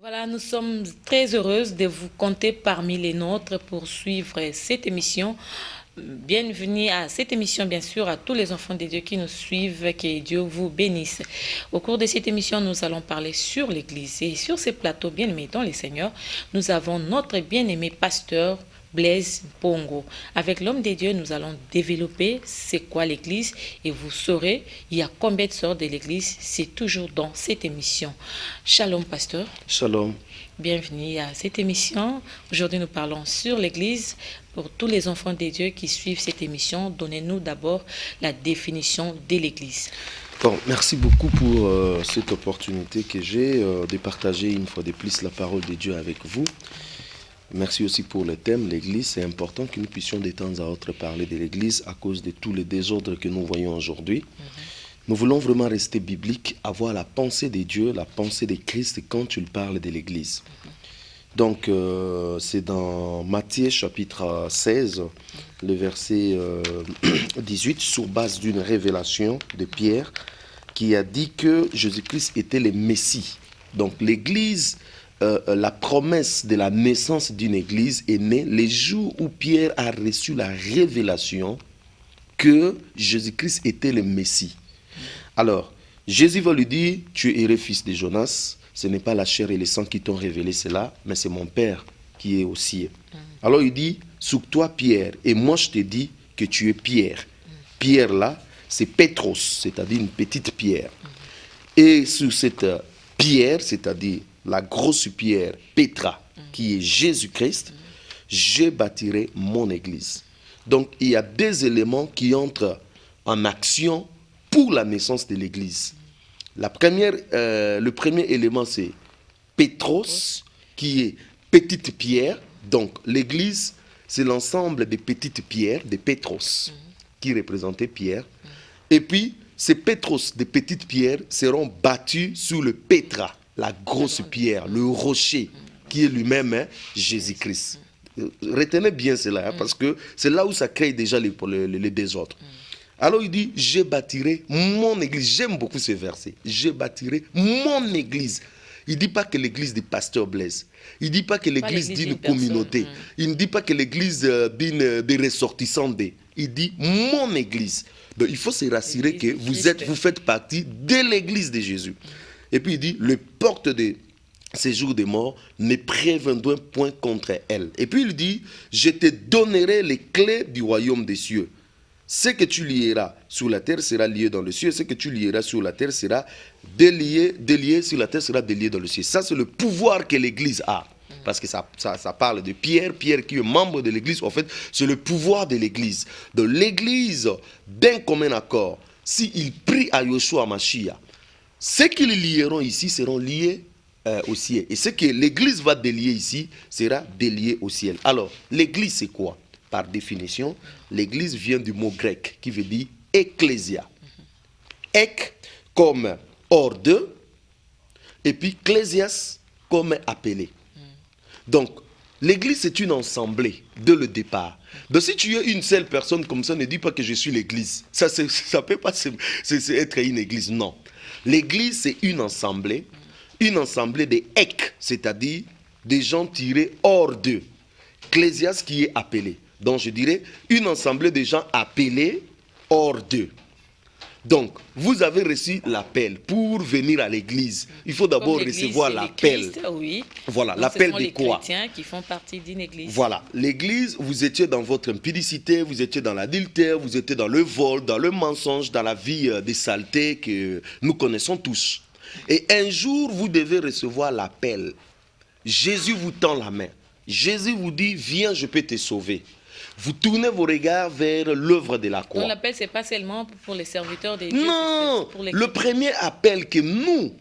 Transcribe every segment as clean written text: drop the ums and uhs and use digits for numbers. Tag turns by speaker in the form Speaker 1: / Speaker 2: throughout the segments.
Speaker 1: Voilà, nous sommes très heureuses de vous compter parmi les nôtres pour suivre cette émission. Bienvenue à cette émission, bien sûr, à tous les enfants de Dieu qui nous suivent, que Dieu vous bénisse. Au cours de cette émission, nous allons parler sur l'Église. Et sur ces plateaux bien-aimés dans les Seigneurs, nous avons notre bien-aimé pasteur Blaise Bongo. Avec l'homme de Dieu, nous allons développer c'est quoi l'Église et vous saurez il y a combien de sortes de l'Église. C'est toujours dans cette émission. Shalom, pasteur.
Speaker 2: Shalom.
Speaker 1: Bienvenue à cette émission. Aujourd'hui, nous parlons sur l'Église. Pour tous les enfants de Dieu qui suivent cette émission, donnez-nous d'abord la définition de l'Église.
Speaker 2: Bon, merci beaucoup pour cette opportunité que j'ai de partager une fois de plus la parole de Dieu avec vous. Merci aussi pour le thème, l'Église. C'est important que nous puissions de temps à autre parler de l'Église à cause de tous les désordres que nous voyons aujourd'hui. Nous voulons vraiment rester bibliques, avoir la pensée de Dieu, la pensée de Christ quand il parle de l'Église. Donc, c'est dans Matthieu chapitre 16, le verset 18, sur base d'une révélation de Pierre, qui a dit que Jésus-Christ était le Messie. Donc, l'Église, la promesse de la naissance d'une Église est née le jour où Pierre a reçu la révélation que Jésus-Christ était le Messie. Alors, Jésus va lui dire, tu es fils de Jonas, ce n'est pas la chair et le sang qui t'ont révélé cela, mais c'est mon Père qui est au ciel. Alors il dit, sur toi Pierre, et moi je te dis que tu es Pierre. Pierre là, c'est Pétros, c'est-à-dire une petite pierre. Et sur cette pierre, c'est-à-dire la grosse pierre, Pétra, qui est Jésus-Christ, je bâtirai mon église. Donc il y a des éléments qui entrent en action pour la naissance de l'église. Le premier élément, c'est Pétros, qui est petite pierre. Donc, l'église, c'est l'ensemble des petites pierres, des Pétros, qui représentaient Pierre. Et puis, ces Pétros, des petites pierres, seront battus sur le Pétra, la grosse pierre, le rocher, qui est lui-même Jésus-Christ. Retenez bien cela, parce que c'est là où ça crée déjà les désordres. Alors il dit, je bâtirai mon église. J'aime beaucoup ce verset. Je bâtirai mon église. Il ne dit pas que l'église du pasteur Blaise. Il ne dit pas que l'église d'une communauté. Il ne dit pas que l'église des ressortissants. Il dit mon église. Donc il faut se rassurer que vous faites partie de l'église de Jésus. Et puis il dit, le porte de séjour des morts ne préviendront point contre elle. Et puis il dit, je te donnerai les clés du royaume des cieux. Ce que tu lieras sur la terre sera lié dans le ciel. Ce que tu lieras sur la terre sera délié sur la terre sera délié dans le ciel. Ça, c'est le pouvoir que l'Église a. Parce que ça parle de Pierre. Pierre qui est membre de l'Église, en fait, c'est le pouvoir de l'Église. De l'Église, d'un commun accord, s'ils prient à Yoshua Mashiach, ce qu'ils lieront ici seront liés au ciel. Et ce que l'Église va délier ici sera délié au ciel. Alors, l'Église, c'est quoi? Par définition, l'église vient du mot grec qui veut dire ecclésia. Ek comme hors de, et puis ecclésias comme appelé. Donc, l'église c'est une assemblée dès le départ. Donc, si tu es une seule personne comme ça, ne dis pas que je suis l'église. Ça ne peut pas être une église, non. L'église c'est une assemblée de ek, c'est-à-dire des gens tirés hors d'eux. Ecclésias qui est appelé. Donc je dirais une assemblée de gens appelés hors d'eux. Donc vous avez reçu l'appel pour venir à l'église. Il faut d'abord recevoir l'appel.
Speaker 1: Oui.
Speaker 2: Voilà, l'appel de quoi?
Speaker 1: Les chrétiens qui font partie d'une église.
Speaker 2: Voilà, l'église, vous étiez dans votre impudicité, vous étiez dans l'adultère, vous étiez dans le vol, dans le mensonge, dans la vie des saletés que nous connaissons tous. Et un jour, vous devez recevoir l'appel. Jésus vous tend la main. Jésus vous dit, viens, je peux te sauver. Vous tournez vos regards vers l'œuvre de la croix.
Speaker 1: Donc l'appel, ce n'est pas seulement pour les serviteurs de Dieu.
Speaker 2: Non, le premier appel que nous,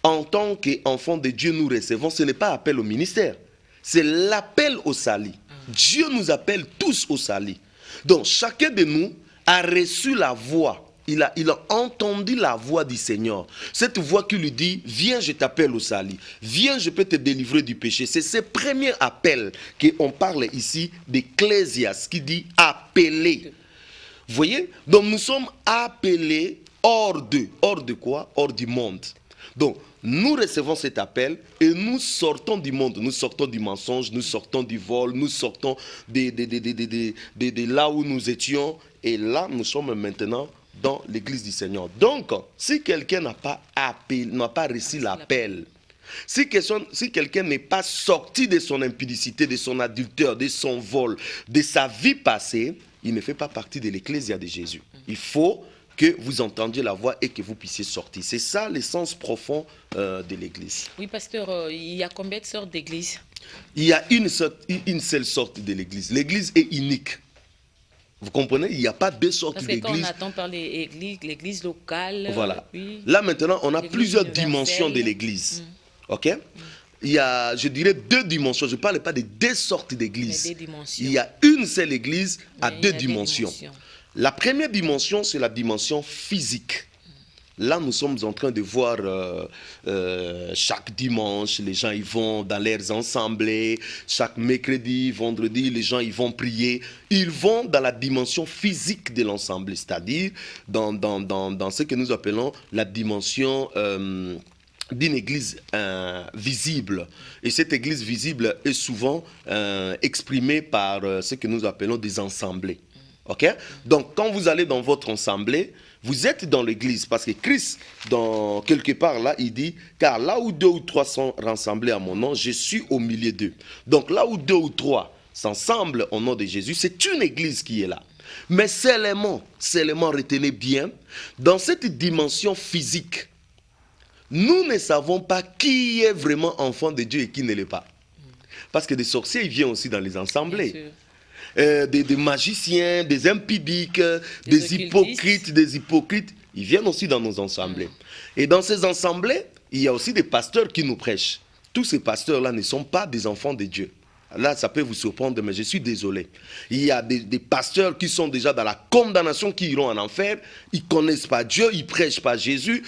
Speaker 2: en tant qu'enfants de Dieu, nous recevons, ce n'est pas appel au ministère. C'est l'appel au salut. Dieu nous appelle tous au salut. Donc chacun de nous a reçu la voix. Il a entendu la voix du Seigneur. Cette voix qui lui dit, viens, je t'appelle au salut. Viens, je peux te délivrer du péché. C'est ce premier appel qu'on parle ici d'Ecclésias, qui dit appeler. Vous voyez? Donc nous sommes appelés hors d'eux. Hors de quoi? Hors du monde. Donc nous recevons cet appel et nous sortons du monde, nous sortons du mensonge, nous sortons du vol, nous sortons de là où nous étions. Et là, nous sommes maintenant dans l'église du Seigneur. Donc, si quelqu'un n'a pas reçu l'appel, si quelqu'un n'est pas sorti de son impudicité, de son adultère, de son vol, de sa vie passée, il ne fait pas partie de l'ecclésia de Jésus. Il faut que vous entendiez la voix et que vous puissiez sortir. C'est ça l'essence profond de l'église.
Speaker 1: Oui, pasteur, il y a combien de sortes d'églises?
Speaker 2: Il y a une seule sorte de l'église. L'église est unique. Vous comprenez? Il n'y a pas deux sortes d'églises.
Speaker 1: Parce que quand on attend par l'église locale...
Speaker 2: Voilà.
Speaker 1: Oui,
Speaker 2: là maintenant, on a plusieurs dimensions de l'église. Ok? Il y a, je dirais, deux dimensions. Je ne parle pas de deux sortes d'églises. Il y a une seule église à deux dimensions. La première dimension, c'est la dimension physique. Là, nous sommes en train de voir chaque dimanche, les gens y vont dans leurs assemblées. Chaque mercredi, vendredi, les gens y vont prier. Ils vont dans la dimension physique de l'assemblée, c'est-à-dire dans ce que nous appelons la dimension d'une église visible. Et cette église visible est souvent exprimée par ce que nous appelons des assemblées. Okay? Donc, quand vous allez dans votre assemblée, vous êtes dans l'église. Parce que Christ, quelque part là, il dit, car là où 2 ou 3 sont rassemblés à mon nom, je suis au milieu d'eux. Donc, là où 2 ou 3 s'assemblent au nom de Jésus, c'est une église qui est là. Mais seulement, retenez bien, dans cette dimension physique, nous ne savons pas qui est vraiment enfant de Dieu et qui ne l'est pas. Parce que des sorciers, ils viennent aussi dans les assemblées. Des magiciens, des impudiques, des hypocrites, ils viennent aussi dans nos assemblées. Et dans ces assemblées, il y a aussi des pasteurs qui nous prêchent. Tous ces pasteurs-là ne sont pas des enfants de Dieu. Là, ça peut vous surprendre, mais je suis désolé. Il y a des pasteurs qui sont déjà dans la condamnation, qui iront en enfer. Ils ne connaissent pas Dieu, ils ne prêchent pas Jésus.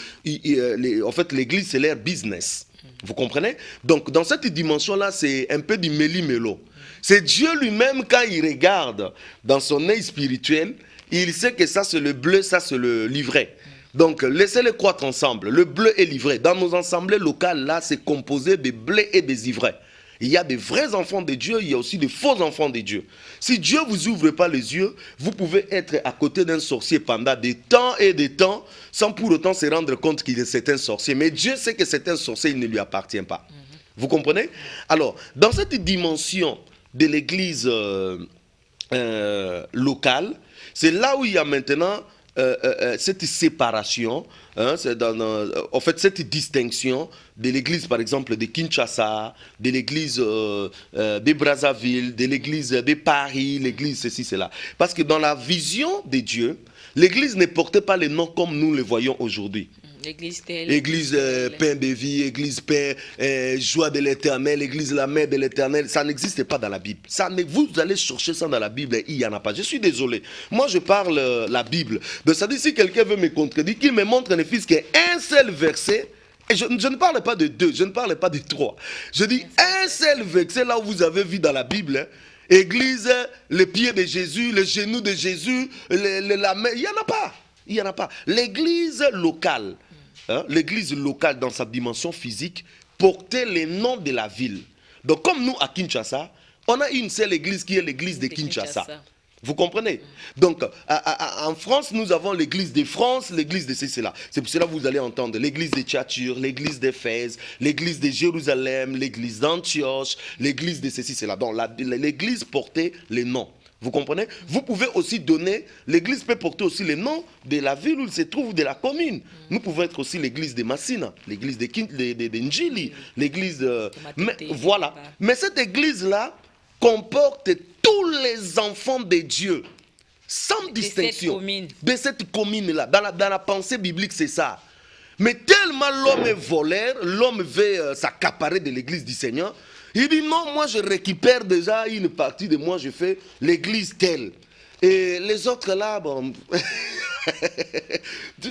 Speaker 2: En fait, l'église, c'est leur business. Vous comprenez? Donc, dans cette dimension-là, c'est un peu du méli-mélo. C'est Dieu lui-même, quand il regarde dans son œil spirituel, il sait que ça c'est le bleu, ça c'est le livret. Donc laissez-les croître ensemble, le bleu et l'ivraie. Dans nos assemblées locales, là, c'est composé des bleus et des ivraies. Il y a des vrais enfants de Dieu, il y a aussi des faux enfants de Dieu. Si Dieu ne vous ouvre pas les yeux, vous pouvez être à côté d'un sorcier pendant des temps et des temps, sans pour autant se rendre compte qu'il est un sorcier. Mais Dieu sait que c'est un sorcier, il ne lui appartient pas. Vous comprenez? Alors, dans cette dimension de l'église locale, c'est là où il y a maintenant cette séparation, hein, en fait cette distinction de l'église par exemple de Kinshasa, de l'église de Brazzaville, de l'église de Paris, l'église ceci, cela. Parce que dans la vision de Dieu, l'église ne portait pas les noms comme nous les voyons aujourd'hui. Église Pain de vie, église Pain, joie de l'éternel, église la mère de l'éternel, ça n'existe pas dans la Bible. Vous allez chercher ça dans la Bible, il n'y en a pas. Je suis désolé. Moi je parle la Bible. Donc ça dit, si quelqu'un veut me contredire, qu'il me montre ne fût qu'un seul verset. Et je ne parle pas de 2, je ne parle pas de 3. Je dis un seul verset là où vous avez vu dans la Bible. Hein, église, les pieds de Jésus, les genoux de Jésus, la main, il n'y en a pas. Il n'y en a pas. L'église locale, hein, l'église locale dans sa dimension physique, portait les noms de la ville. Donc comme nous à Kinshasa, on a une seule église qui est l'église de Kinshasa. Vous comprenez? Donc en France, nous avons l'église de France, l'église de ceci, cela. C'est pour cela que vous allez entendre l'église de Tchatchur, l'église d'Éphèse, l'église de Jérusalem, l'église d'Antioche, l'église de ceci, cela. Donc l'église portait les noms. Vous comprenez? Vous pouvez aussi donner, l'église peut porter aussi les noms de la ville où il se trouve, de la commune. Nous pouvons être aussi l'église de Massina, l'église de Njili, l'église de... Voilà. Mais cette église-là comporte tous les enfants de Dieu, sans distinction. De cette commune-là. Dans la pensée biblique, c'est ça. Mais tellement l'homme est voleur, l'homme veut s'accaparer de l'église du Seigneur, il dit non, moi je récupère déjà une partie de moi, je fais l'église telle. Et les autres là, bon...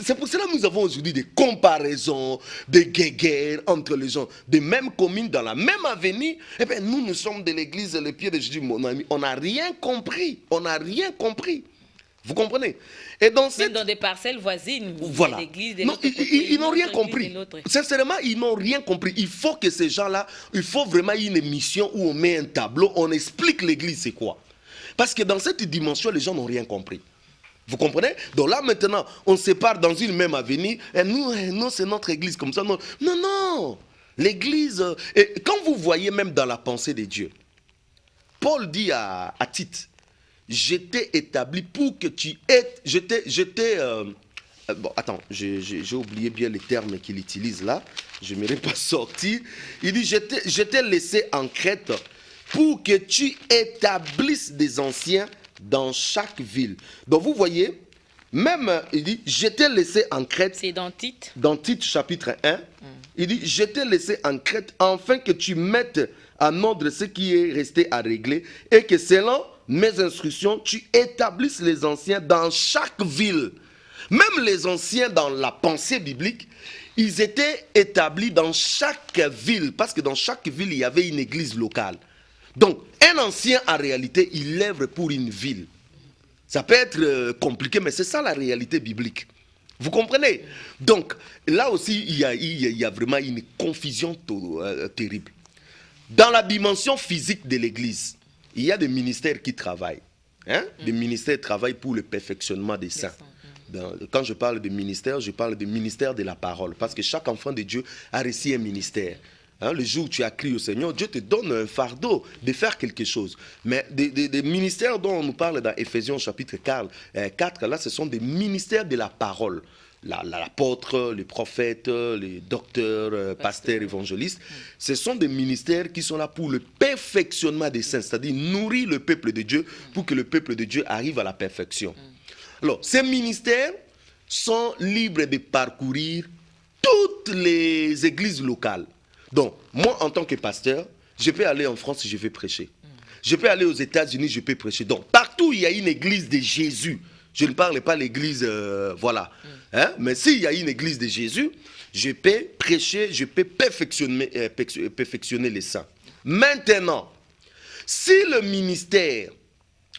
Speaker 2: C'est pour cela que nous avons aujourd'hui des comparaisons, des guerres entre les gens des mêmes communes, dans la même avenue. Eh bien, nous sommes de l'église, le pied de Jésus, mon ami. On n'a rien compris. On n'a rien compris. Vous comprenez? Et dans
Speaker 1: Même dans des parcelles voisines,
Speaker 2: voilà.
Speaker 1: l'église de
Speaker 2: Non,
Speaker 1: l'autre côté,
Speaker 2: ils n'ont rien compris. Sincèrement, ils n'ont rien compris. Il faut que ces gens-là, il faut vraiment une émission où on met un tableau, on explique l'église c'est quoi. Parce que dans cette dimension, les gens n'ont rien compris. Vous comprenez? Donc là, maintenant, on se sépare dans une même avenue. Et nous c'est notre église comme ça. Non, non, non. L'église... Et quand vous voyez même dans la pensée de Dieu, Paul dit à Tite, j'étais établi pour que tu aies... bon, attends, j'ai oublié bien les termes qu'il utilise là. Je ne m'aurais pas sorti. Il dit, je t'ai laissé en Crète pour que tu établisses des anciens dans chaque ville. Donc vous voyez, même, il dit, je t'ai laissé en Crète.
Speaker 1: C'est dans Tite.
Speaker 2: Dans Tite chapitre 1. Il dit, je t'ai laissé en Crète afin que tu mettes en ordre ce qui est resté à régler et que selon mes instructions, tu établisses les anciens dans chaque ville. Même les anciens dans la pensée biblique, ils étaient établis dans chaque ville parce que dans chaque ville, il y avait une église locale. Donc, un ancien, en réalité, il œuvre pour une ville. Ça peut être compliqué, mais c'est ça la réalité biblique. Vous comprenez? Donc, là aussi, il y a vraiment une confusion terrible. Dans la dimension physique de l'église, il y a des ministères qui travaillent. Hein? Des ministères travaillent pour le perfectionnement des saints. Quand je parle de ministère, je parle de ministère de la parole. Parce que chaque enfant de Dieu a reçu un ministère. Hein, le jour où tu as crié au Seigneur, Dieu te donne un fardeau de faire quelque chose. Mais des ministères dont on nous parle dans Éphésiens chapitre 4, là, ce sont des ministères de la parole. L'apôtre, les prophètes, les docteurs, pasteurs, évangélistes, ce sont des ministères qui sont là pour le perfectionnement des saints, c'est-à-dire nourrir le peuple de Dieu pour que le peuple de Dieu arrive à la perfection. Alors, ces ministères sont libres de parcourir toutes les églises locales. Donc, moi, en tant que pasteur, je peux aller en France et je vais prêcher. Je peux aller aux États-Unis, je peux prêcher. Donc, partout, il y a une église de Jésus. Je ne parle pas de l'église, voilà. Hein? Mais s'il y a une église de Jésus, je peux prêcher, je peux perfectionner les saints. Maintenant, si le ministère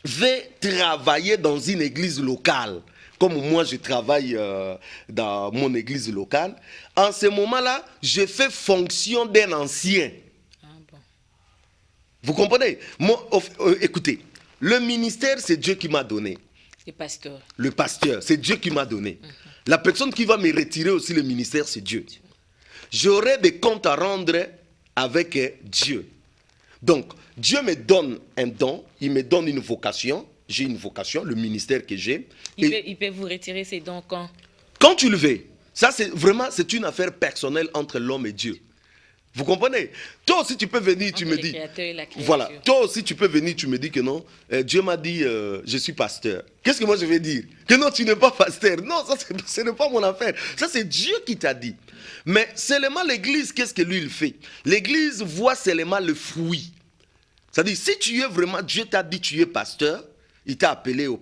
Speaker 2: veut travailler dans une église locale, comme moi je travaille dans mon église locale, en ce moment-là, je fais fonction d'un ancien. Ah bon. Vous comprenez? Moi, écoutez, le ministère, c'est Dieu qui m'a donné.
Speaker 1: Le pasteur. Le
Speaker 2: pasteur, c'est Dieu qui m'a donné. La personne qui va me retirer aussi le ministère, c'est Dieu. J'aurai des comptes à rendre avec Dieu. Donc, Dieu me donne un don, il me donne une vocation. J'ai une vocation, le ministère que j'ai.
Speaker 1: Il peut vous retirer ces dons quand?
Speaker 2: Quand tu le veux. Ça, c'est vraiment, c'est une affaire personnelle entre l'homme et Dieu. Vous comprenez? Toi aussi, tu peux venir, tu me dis... Voilà, toi aussi, tu peux venir, tu me dis que non, Dieu m'a dit, je suis pasteur. Qu'est-ce que moi je vais dire? Que non, tu n'es pas pasteur. Non, ça, ce n'est pas mon affaire. Ça, c'est Dieu qui t'a dit. Mais seulement l'Église, qu'est-ce que lui, il fait? L'Église voit seulement le fruit. C'est-à-dire, si tu es vraiment, Dieu t'a dit, tu es pasteur, il t'a appelé au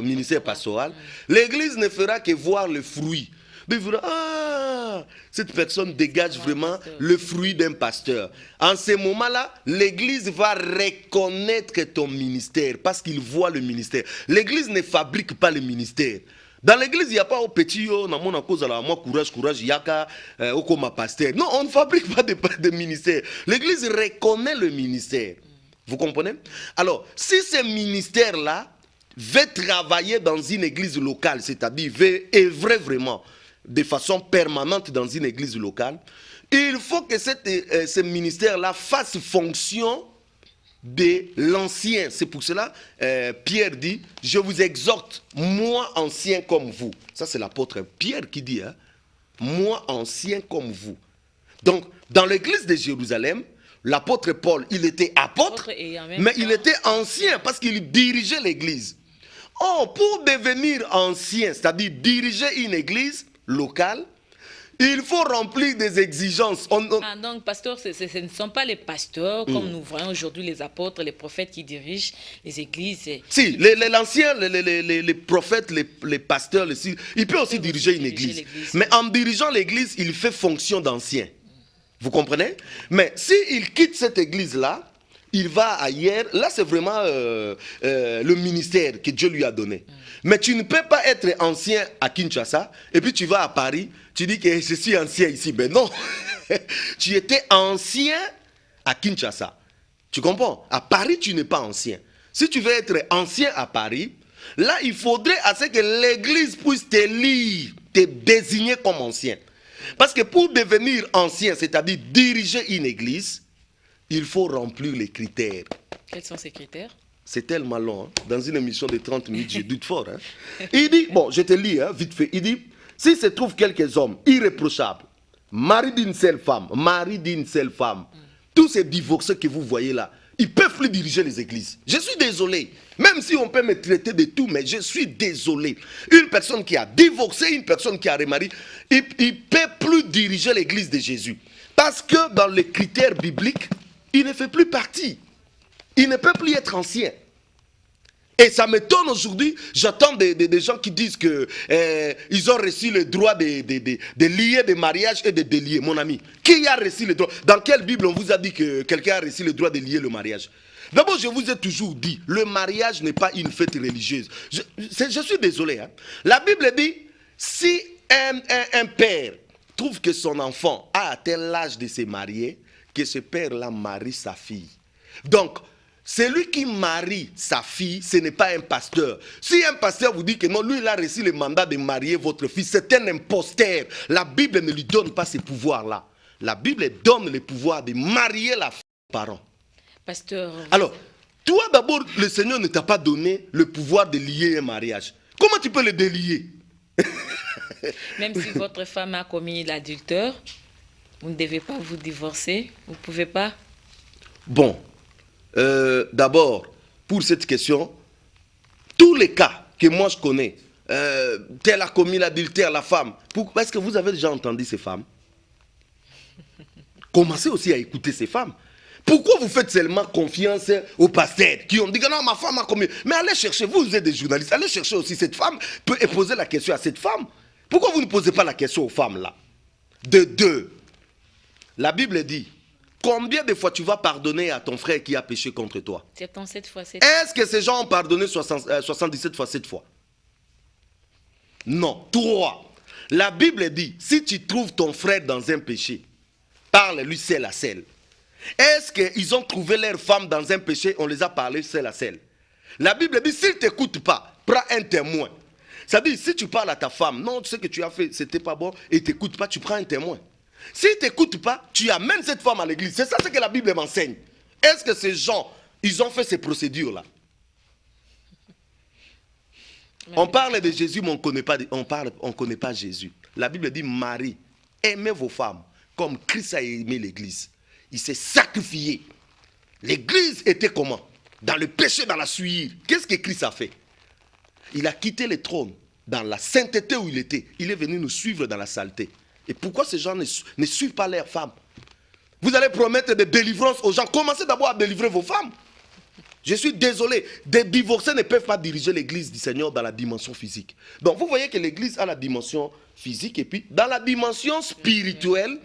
Speaker 2: ministère pastoral, l'Église ne fera que voir le fruit. Mais il dira, cette personne dégage vraiment le fruit d'un pasteur. En ce moment-là, l'Église va reconnaître ton ministère parce qu'il voit le ministère. L'Église ne fabrique pas le ministère. Dans l'église, il n'y a pas au petit, courage, yaka, comme pasteur. Non, on ne fabrique pas de ministère. L'église reconnaît le ministère. Vous comprenez? Alors, si ce ministère-là veut travailler dans une église locale, c'est-à-dire veut œuvrer vraiment de façon permanente dans une église locale, il faut que ce ministère-là fasse fonction de l'ancien. C'est pour cela, Pierre dit, je vous exhorte, moi ancien comme vous. Ça, c'est l'apôtre Pierre qui dit, hein, moi ancien comme vous. Donc, dans l'église de Jérusalem, l'apôtre Paul, il était apôtre, mais il était ancien parce qu'il dirigeait l'église. Oh, pour devenir ancien, c'est-à-dire diriger une église locale, il faut remplir des exigences.
Speaker 1: Donc, pasteur, ce ne sont pas les pasteurs, comme nous voyons aujourd'hui les apôtres, les prophètes qui dirigent les églises.
Speaker 2: Si, l'ancien, les prophètes, les pasteurs, il peut aussi diriger une église. Mais en dirigeant l'église, il fait fonction d'ancien. Vous comprenez? Mais s'il quitte cette église-là, il va ailleurs. Là, c'est vraiment le ministère que Dieu lui a donné. Mais tu ne peux pas être ancien à Kinshasa et puis tu vas à Paris, tu dis que je suis ancien ici. Ben non, tu étais ancien à Kinshasa. Tu comprends? À Paris, tu n'es pas ancien. Si tu veux être ancien à Paris, là, il faudrait à ce que l'Église puisse te lire, te désigner comme ancien. Parce que pour devenir ancien, c'est-à-dire diriger une église, il faut remplir les critères.
Speaker 1: Quels sont ces critères?
Speaker 2: C'est tellement long. Hein? Dans une émission de 30 minutes, je doute fort. Hein? Il dit, bon, je te lis vite fait. Il dit, s'il se trouve quelques hommes irréprochables, mari d'une seule femme, tous ces divorcés que vous voyez là, ils ne peuvent plus diriger les églises. Je suis désolé. Même si on peut me traiter de tout, mais je suis désolé. Une personne qui a divorcé, une personne qui a remarié, il ne peut plus diriger l'église de Jésus. Parce que dans les critères bibliques, il ne fait plus partie. Il ne peut plus être ancien. Et ça m'étonne aujourd'hui, j'entends des gens qui disent qu'ils ont reçu le droit de lier des mariages et de délier. Mon ami, qui a reçu le droit? Dans quelle Bible on vous a dit que quelqu'un a reçu le droit de lier le mariage? D'abord, je vous ai toujours dit, le mariage n'est pas une fête religieuse. Je suis désolé. Hein. La Bible dit, si un père trouve que son enfant a atteint l'âge de se marier, que ce père-là marie sa fille. Donc, celui qui marie sa fille, ce n'est pas un pasteur. Si un pasteur vous dit que non, lui, il a reçu le mandat de marier votre fille, c'est un imposteur. La Bible ne lui donne pas ces pouvoirs-là. La Bible donne le pouvoir de marier la fille aux parents.
Speaker 1: Pasteur.
Speaker 2: Alors, toi d'abord, le Seigneur ne t'a pas donné le pouvoir de lier un mariage. Comment tu peux le délier?
Speaker 1: Même si votre femme a commis l'adultère, vous ne devez pas vous divorcer. Vous ne pouvez pas.
Speaker 2: Bon. D'abord, pour cette question, tous les cas que moi je connais, tel a commis l'adultère, la femme, est-ce que vous avez déjà entendu ces femmes? Commencez aussi à écouter ces femmes. Pourquoi vous faites seulement confiance aux pasteurs qui ont dit que non, ma femme a commis? Mais allez chercher, vous êtes des journalistes, allez chercher aussi cette femme et poser la question à cette femme. Pourquoi vous ne posez pas la question aux femmes là? De deux, la Bible dit, combien de fois tu vas pardonner à ton frère qui a péché contre toi?
Speaker 1: 77 fois 7.
Speaker 2: Est-ce que ces gens ont pardonné 77 fois 7 fois? Non. 3. La Bible dit, si tu trouves ton frère dans un péché, parle-lui seul à seul. Est-ce qu'ils ont trouvé leur femme dans un péché, on les a parlé seul à seul? La Bible dit, s'il ne t'écoute pas, prends un témoin. C'est-à-dire, si tu parles à ta femme, non, ce que tu as fait, c'était pas bon, et il ne t'écoute pas, tu prends un témoin. S'il ne t'écoute pas, tu amènes cette femme à l'église. C'est ça ce que la Bible m'enseigne. Est-ce que ces gens, ils ont fait ces procédures-là? On parle de Jésus, mais on ne connaît pas Jésus. La Bible dit, Marie, aimez vos femmes comme Christ a aimé l'église. Il s'est sacrifié. L'église était comment? Dans le péché, dans la souillure. Qu'est-ce que Christ a fait? Il a quitté le trône dans la sainteté où il était. Il est venu nous suivre dans la saleté. Et pourquoi ces gens ne suivent pas leurs femmes? Vous allez promettre des délivrances aux gens. Commencez d'abord à délivrer vos femmes. Je suis désolé. Des divorcés ne peuvent pas diriger l'église du Seigneur dans la dimension physique. Donc vous voyez que l'église a la dimension physique et puis dans la dimension spirituelle,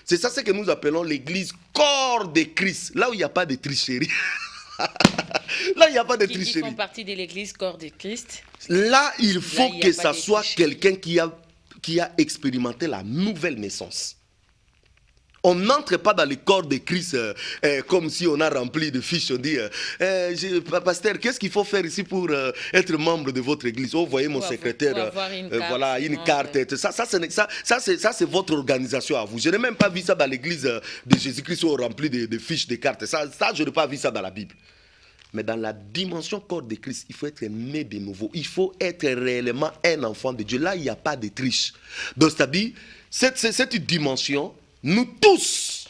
Speaker 2: c'est ça ce que nous appelons l'église corps de Christ. Là où il n'y a pas de tricherie. Là, il n'y a pas de tricherie.
Speaker 1: Qui font partie de l'église corps de Christ.
Speaker 2: Là, il faut que ça soit quelqu'un qui a expérimenté la nouvelle naissance. On n'entre pas dans le corps de Christ comme si on a rempli de fiches. On dit, pasteur, qu'est-ce qu'il faut faire ici pour être membre de votre église? Oh, vous voyez mon secrétaire, voilà, une carte. Ça c'est votre organisation à vous. Je n'ai même pas vu ça dans l'église de Jésus-Christ où on remplit de fiches, de cartes. Ça, je n'ai pas vu ça dans la Bible. Mais dans la dimension corps de Christ, il faut être né de nouveau. Il faut être réellement un enfant de Dieu. Là, il n'y a pas de triche. Donc, c'est-à-dire, cette dimension, nous tous,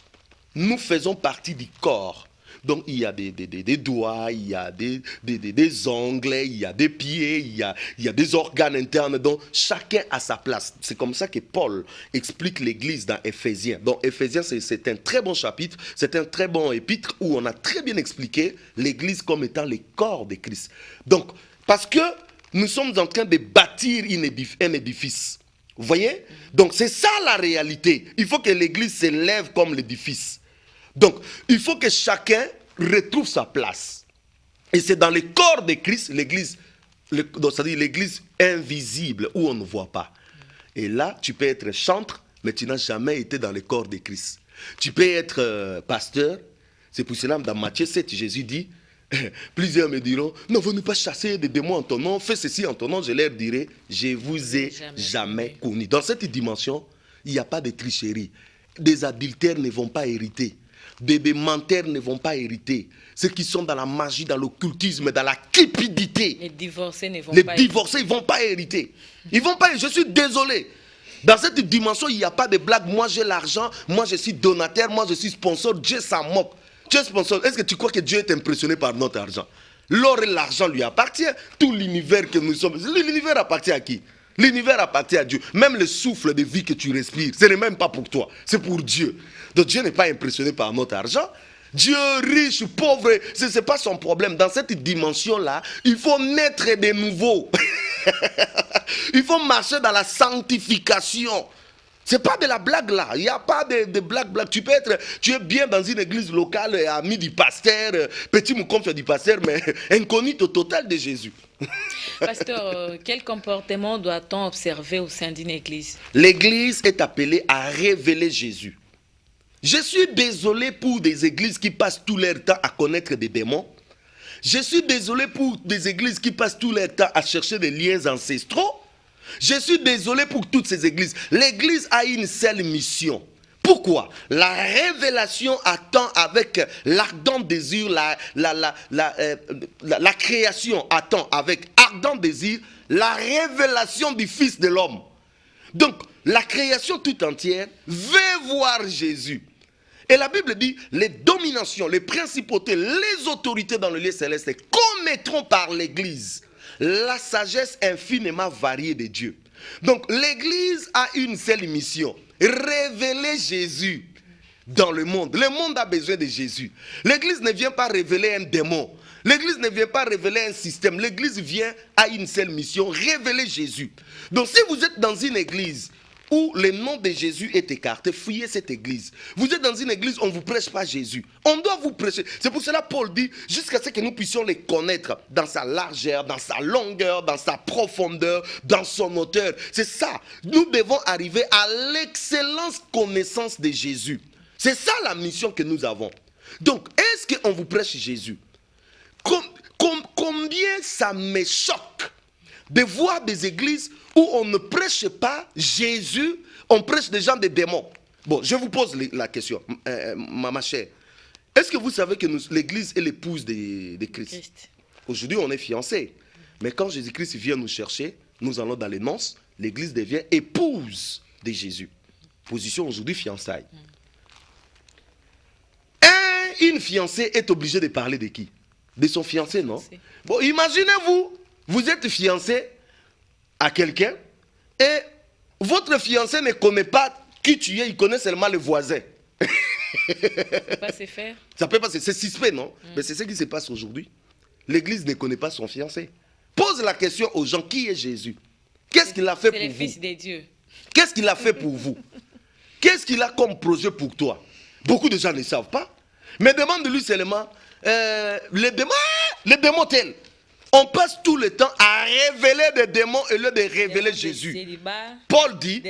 Speaker 2: nous faisons partie du corps. Donc, il y a des doigts, il y a des ongles, il y a des pieds, il y a des organes internes. Donc, chacun a sa place. C'est comme ça que Paul explique l'Église dans Éphésiens. Donc, Éphésiens, c'est un très bon chapitre, c'est un très bon épître où on a très bien expliqué l'Église comme étant le corps de Christ. Donc, parce que nous sommes en train de bâtir un édifice. Vous voyez? Donc, c'est ça la réalité. Il faut que l'Église s'élève comme l'édifice. Donc, il faut que chacun retrouve sa place. Et c'est dans le corps de Christ, l'église, c'est-à-dire l'église invisible où on ne voit pas. Et là, tu peux être chantre, mais tu n'as jamais été dans le corps de Christ. Tu peux être pasteur. C'est pour cela, dans Matthieu 7, Jésus dit, plusieurs me diront, ne venez pas chasser des démons en ton nom, fais ceci en ton nom. Je leur dirai, je vous ai jamais connu. Dans cette dimension, il n'y a pas de tricherie. Des adultères ne vont pas hériter. Des menteurs ne vont pas hériter. Ceux qui sont dans la magie, dans l'occultisme, dans la cupidité.
Speaker 1: Les divorcés ne vont
Speaker 2: Les
Speaker 1: pas
Speaker 2: divorcés, ils ne vont pas hériter. Ils vont pas. Je suis désolé. Dans cette dimension, il n'y a pas de blague. Moi, j'ai l'argent. Moi, je suis donateur. Moi, je suis sponsor. Dieu s'en moque. Tu es sponsor. Est-ce que tu crois que Dieu est impressionné par notre argent? L'or et l'argent lui appartient. Tout l'univers que nous sommes. L'univers appartient à qui? L'univers appartient à Dieu. Même le souffle de vie que tu respires, ce n'est même pas pour toi. C'est pour Dieu. Donc Dieu n'est pas impressionné par notre argent. Dieu riche, pauvre, ce n'est pas son problème. Dans cette dimension-là, il faut naître de nouveau. Il faut marcher dans la sanctification. Ce n'est pas de la blague là. Il n'y a pas de blague. Tu es bien dans une église locale, ami du pasteur, petit moukonfia du pasteur, mais incognito total de Jésus.
Speaker 1: Pasteur, quel comportement doit-on observer au sein d'une église?
Speaker 2: L'église est appelée à révéler Jésus. Je suis désolé pour des églises qui passent tout leur temps à connaître des démons. Je suis désolé pour des églises qui passent tout leur temps à chercher des liens ancestraux. Je suis désolé pour toutes ces églises. L'église a une seule mission. Pourquoi? La révélation attend avec l'ardent désir, la création attend avec ardent désir la révélation du Fils de l'homme. Donc, la création tout entière veut voir Jésus. Et la Bible dit, les dominations, les principautés, les autorités dans le lieu céleste commettront par l'église la sagesse infiniment variée de Dieu. Donc, l'église a une seule mission. Révéler Jésus dans le monde. Le monde a besoin de Jésus. L'église ne vient pas révéler un démon. L'église ne vient pas révéler un système. L'église vient à une seule mission, révéler Jésus. Donc si vous êtes dans une église où le nom de Jésus est écarté, fuyez cette église. Vous êtes dans une église où on ne vous prêche pas Jésus. On doit vous prêcher. C'est pour cela Paul dit, jusqu'à ce que nous puissions les connaître dans sa largeur, dans sa longueur, dans sa profondeur, dans son hauteur. C'est ça. Nous devons arriver à l'excellence connaissance de Jésus. C'est ça la mission que nous avons. Donc, est-ce qu'on vous prêche Jésus? Combien ça me choque de voir des églises où on ne prêche pas Jésus, on prêche des gens des démons. Bon, je vous pose la question, ma chère. Est-ce que vous savez que l'église est l'épouse de Christ? Aujourd'hui, on est fiancés. Mais quand Jésus-Christ vient nous chercher, nous allons dans les noces, l'église devient épouse de Jésus. Position aujourd'hui, fiançailles. Une fiancée est obligée de parler de qui? De son fiancé, non? Bon, imaginez-vous, vous êtes fiancé à quelqu'un et votre fiancé ne connaît pas qui tu es, il connaît seulement le voisin.
Speaker 1: Ça peut pas se faire.
Speaker 2: Ça peut pas, c'est suspect, non? Mais c'est ce qui se passe aujourd'hui. L'église ne connaît pas son fiancé. Pose la question aux gens, qui est Jésus? Qu'est-ce qu'il a fait pour vous?
Speaker 1: C'est le Fils de Dieu. Qu'est-ce
Speaker 2: qu'il a fait pour vous? Qu'est-ce qu'il a comme projet pour toi? Beaucoup de gens ne savent pas. Mais demande-lui seulement, les démons tels. On passe tout le temps à révéler des démons et lieu de révéler Jésus. Paul dit,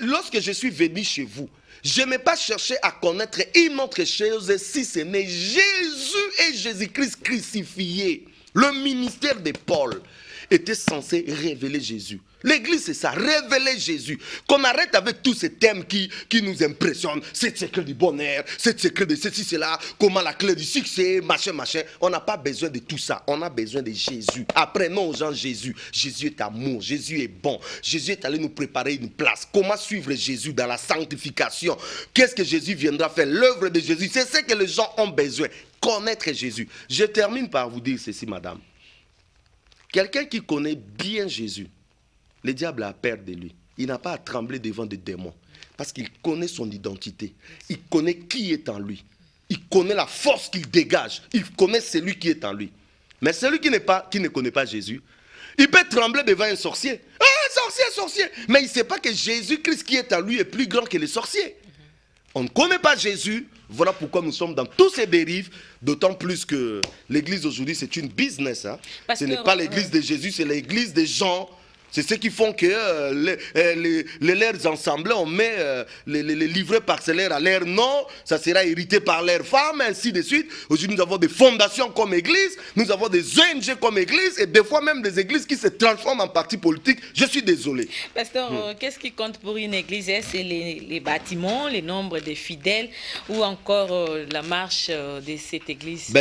Speaker 2: lorsque je suis venu chez vous, je n'ai pas cherché à connaître une autre chose si ce n'est Jésus et Jésus-Christ crucifié. Le ministère de Paul était censé révéler Jésus. L'église, c'est ça, révéler Jésus. Qu'on arrête avec tous ces thèmes qui nous impressionnent. C'est le secret du bonheur, c'est le secret de ceci, cela, comment la clé du succès, machin, machin. On n'a pas besoin de tout ça. On a besoin de Jésus. Apprenons aux gens Jésus. Jésus est amour, Jésus est bon. Jésus est allé nous préparer une place. Comment suivre Jésus dans la sanctification? Qu'est-ce que Jésus viendra faire? L'œuvre de Jésus, c'est ce que les gens ont besoin. Connaître Jésus. Je termine par vous dire ceci, madame. Quelqu'un qui connaît bien Jésus, le diable a peur de lui. Il n'a pas à trembler devant des démons. Parce qu'il connaît son identité. Il connaît qui est en lui. Il connaît la force qu'il dégage. Il connaît celui qui est en lui. Mais celui qui ne connaît pas Jésus, il peut trembler devant un sorcier. Ah, sorcier, sorcier. Mais il ne sait pas que Jésus-Christ qui est en lui est plus grand que les sorciers. On ne connaît pas Jésus. Voilà pourquoi nous sommes dans tous ces dérives. D'autant plus que l'église aujourd'hui, c'est une business. Hein. Ce n'est pas l'église de Jésus, c'est l'église des gens. C'est ce qui font que les leurs ensemblés, on met les livrets parcellaires à leur nom, ça sera hérité par leurs femmes, ainsi de suite. Aujourd'hui, nous avons des fondations comme église, nous avons des ONG comme église, et des fois même des églises qui se transforment en partis politiques. Je suis désolé.
Speaker 1: Pasteur, qu'est-ce qui compte pour une église? C'est les bâtiments, le nombre de fidèles, ou encore la marche de cette église?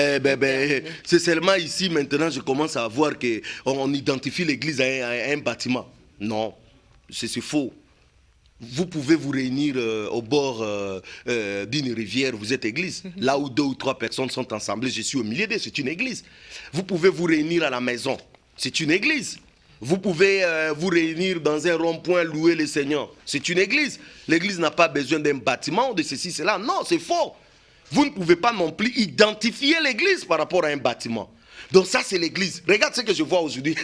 Speaker 2: C'est seulement ici, maintenant, je commence à voir qu'on identifie l'église à un bâtiment. Non, c'est faux. Vous pouvez vous réunir au bord d'une rivière, vous êtes église. Là où 2 ou 3 personnes sont ensemblées, je suis au milieu d'eux, c'est une église. Vous pouvez vous réunir à la maison, c'est une église. Vous pouvez vous réunir dans un rond-point, louer le Seigneur, c'est une église. L'église n'a pas besoin d'un bâtiment, de ceci, cela. Non, c'est faux. Vous ne pouvez pas non plus identifier l'église par rapport à un bâtiment. Donc ça, c'est l'église. Regarde ce que je vois aujourd'hui.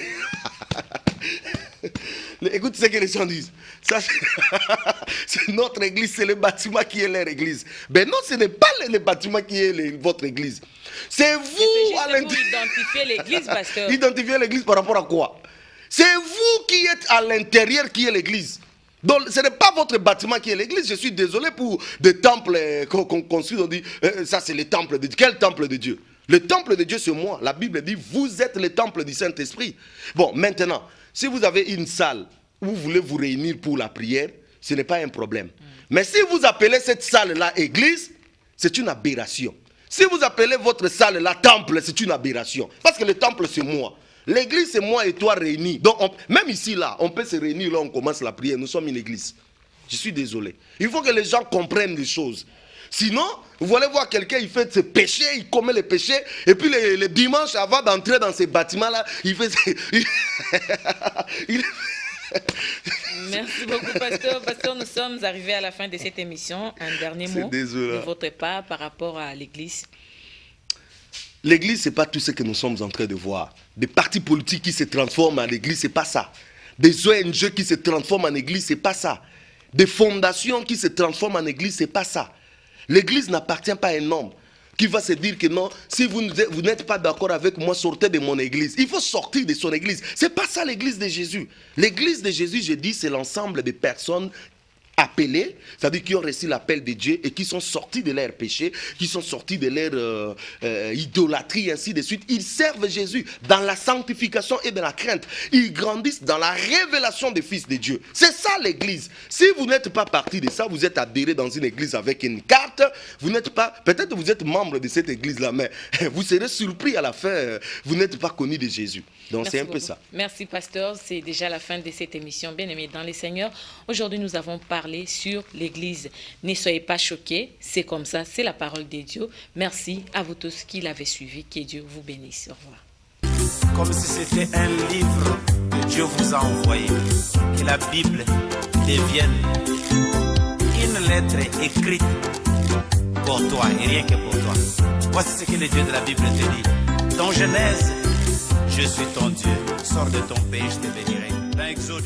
Speaker 2: Écoute ce que les gens disent. Ça, c'est notre église, c'est le bâtiment qui est leur église. Ben non, ce n'est pas le bâtiment qui est votre église. C'est vous
Speaker 1: à l'intérieur. Identifier l'église, pasteur.
Speaker 2: Identifier l'église par rapport à quoi? C'est vous qui êtes à l'intérieur qui est l'église. Donc ce n'est pas votre bâtiment qui est l'église. Je suis désolé pour des temples qu'on construit. On dit, ça c'est le temple de Dieu. Quel temple de Dieu? Le temple de Dieu, c'est moi. La Bible dit, vous êtes le temple du Saint-Esprit. Bon, maintenant, si vous avez une salle où vous voulez vous réunir pour la prière, ce n'est pas un problème. Mais si vous appelez cette salle-là église, c'est une aberration. Si vous appelez votre salle-là temple, c'est une aberration. Parce que le temple, c'est moi. L'église, c'est moi et toi réunis. Donc, même ici, là, on peut se réunir, là, on commence la prière. Nous sommes une église. Je suis désolé. Il faut que les gens comprennent les choses. Sinon, vous allez voir quelqu'un, il fait ses péchés, il commet les péchés, et puis le dimanche, avant d'entrer dans ces bâtiments-là, il fait...
Speaker 1: Merci beaucoup, pasteur. Pasteur, nous sommes arrivés à la fin de cette émission. Un dernier mot de votre part par rapport à l'église.
Speaker 2: L'église, ce n'est pas tout ce que nous sommes en train de voir. Des partis politiques qui se transforment en église, ce n'est pas ça. Des ONG qui se transforment en église, ce n'est pas ça. Des fondations qui se transforment en église, ce n'est pas ça. L'église n'appartient pas à un homme qui va se dire que non, si vous n'êtes pas d'accord avec moi, sortez de mon église. Il faut sortir de son église. Ce n'est pas ça l'église de Jésus. L'église de Jésus, je dis, c'est l'ensemble des personnes appelés, c'est-à-dire qui ont reçu l'appel de Dieu et qui sont sortis de leur péché, qui sont sortis de leur idolâtrie, ainsi de suite. Ils servent Jésus dans la sanctification et dans la crainte. Ils grandissent dans la révélation des fils de Dieu. C'est ça l'église. Si vous n'êtes pas parti de ça, vous êtes adhéré dans une église avec une carte, vous n'êtes pas, peut-être vous êtes membre de cette église-là, mais vous serez surpris à la fin, vous n'êtes pas connu de Jésus. Donc c'est un peu ça.
Speaker 1: Merci pasteur, c'est déjà la fin de cette émission. Bien-aimés dans les Seigneurs, aujourd'hui nous avons parlé sur l'église. Ne soyez pas choqués, c'est comme ça, c'est la parole de Dieu. Merci à vous tous qui l'avez suivi, que Dieu vous bénisse. Au revoir.
Speaker 3: Comme si c'était un livre que Dieu vous a envoyé, que la Bible devienne une lettre écrite pour toi et rien que pour toi. Voici ce que le Dieu de la Bible te dit. Dans Genèse, je suis ton Dieu, sors de ton pays, je te bénirai. Dans Exode,